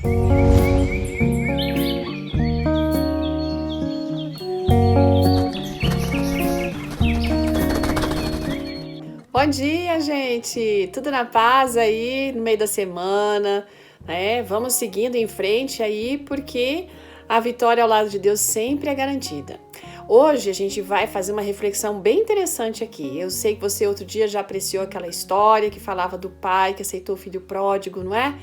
Bom dia, gente! Tudo na paz aí no meio da semana, né? Vamos seguindo em frente aí, porque a vitória ao lado de Deus sempre é garantida. Hoje a gente vai fazer uma reflexão bem interessante aqui. Eu sei que você outro dia já apreciou aquela história que falava do pai que aceitou o filho pródigo, não é?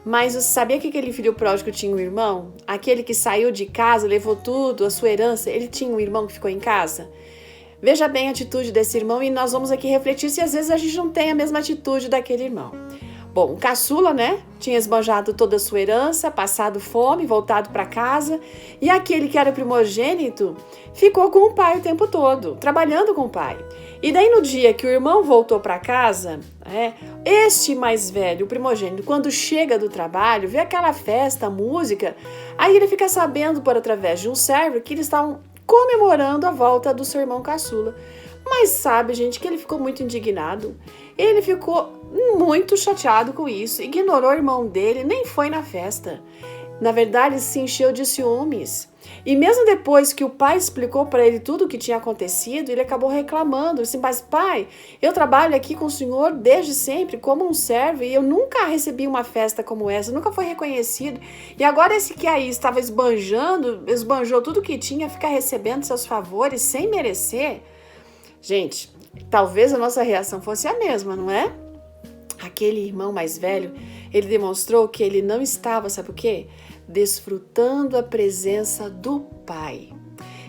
Mas você sabia que aquele filho pródigo tinha um irmão? Aquele que saiu de casa, levou tudo, a sua herança, ele tinha um irmão que ficou em casa? Veja bem a atitude desse irmão e nós vamos aqui refletir se às vezes a gente não tem a mesma atitude daquele irmão. Bom, o caçula, né? Tinha esbanjado toda a sua herança, passado fome, voltado para casa. E aquele que era o primogênito ficou com o pai o tempo todo, trabalhando com o pai. E daí no dia que o irmão voltou para casa, este mais velho, o primogênito, quando chega do trabalho, vê aquela festa, música, aí ele fica sabendo por através de um servo que eles estavam comemorando a volta do seu irmão caçula. Mas sabe, gente, que ele ficou muito indignado. Ele ficou muito chateado com isso, ignorou o irmão dele, nem foi na festa. Na verdade, se encheu de ciúmes. E mesmo depois que o pai explicou para ele tudo o que tinha acontecido, ele acabou reclamando. Assim, mas pai, eu trabalho aqui com o senhor desde sempre como um servo e eu nunca recebi uma festa como essa, nunca foi reconhecido. E agora esse que aí estava esbanjou tudo que tinha, ficar recebendo seus favores sem merecer. Gente, talvez a nossa reação fosse a mesma, não é? Aquele irmão mais velho, ele demonstrou que ele não estava, sabe o quê? Desfrutando a presença do pai.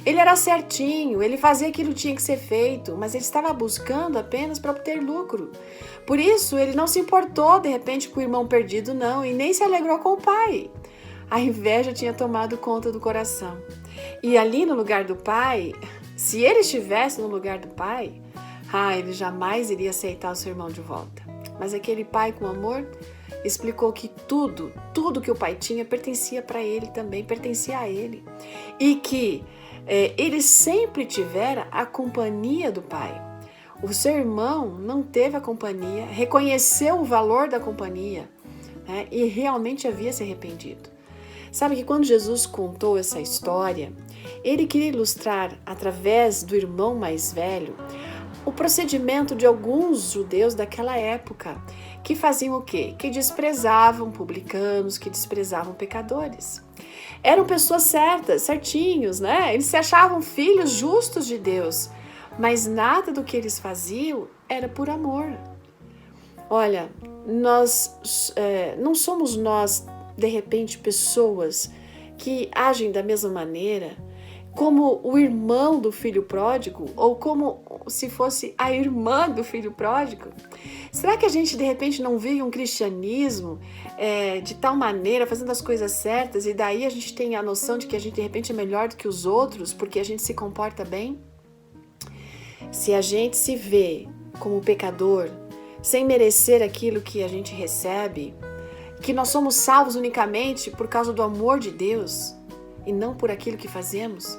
Ele era certinho, ele fazia aquilo que tinha que ser feito, mas ele estava buscando apenas para obter lucro. Por isso, ele não se importou, de repente, com o irmão perdido, não, e nem se alegrou com o pai. A inveja tinha tomado conta do coração. E ali no lugar do pai, se ele estivesse no lugar do pai, ele jamais iria aceitar o seu irmão de volta. Mas aquele pai com amor explicou que tudo que o pai tinha pertencia para ele também, pertencia a ele. E que ele sempre tivera a companhia do pai. O seu irmão não teve a companhia, reconheceu o valor da companhia, né, e realmente havia se arrependido. Sabe que quando Jesus contou essa história, ele queria ilustrar, através do irmão mais velho, o procedimento de alguns judeus daquela época, que faziam o quê? Que desprezavam publicanos, que desprezavam pecadores. Eram pessoas certas, certinhos, né? Eles se achavam filhos justos de Deus, mas nada do que eles faziam era por amor. Olha, não somos nós, de repente, pessoas que agem da mesma maneira como o irmão do filho pródigo, ou como se fosse a irmã do filho pródigo? Será que a gente de repente não vive um cristianismo de tal maneira, fazendo as coisas certas, e daí a gente tem a noção de que a gente de repente é melhor do que os outros porque a gente se comporta bem? Se a gente se vê como pecador, sem merecer aquilo que a gente recebe, que nós somos salvos unicamente por causa do amor de Deus e não por aquilo que fazemos,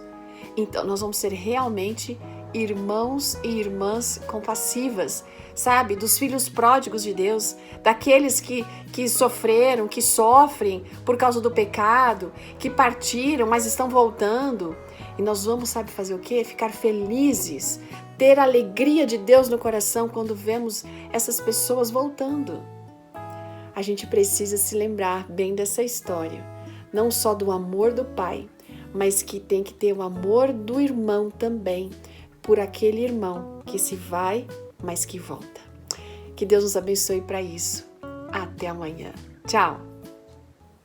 então nós vamos ser realmente irmãos e irmãs compassivas, sabe? Dos filhos pródigos de Deus, daqueles que sofreram, que sofrem por causa do pecado, que partiram, mas estão voltando. E nós vamos, sabe, fazer o quê? Ficar felizes, ter a alegria de Deus no coração quando vemos essas pessoas voltando. A gente precisa se lembrar bem dessa história, não só do amor do pai, mas que tem que ter o amor do irmão também, por aquele irmão que se vai, mas que volta. Que Deus nos abençoe para isso. Até amanhã. Tchau!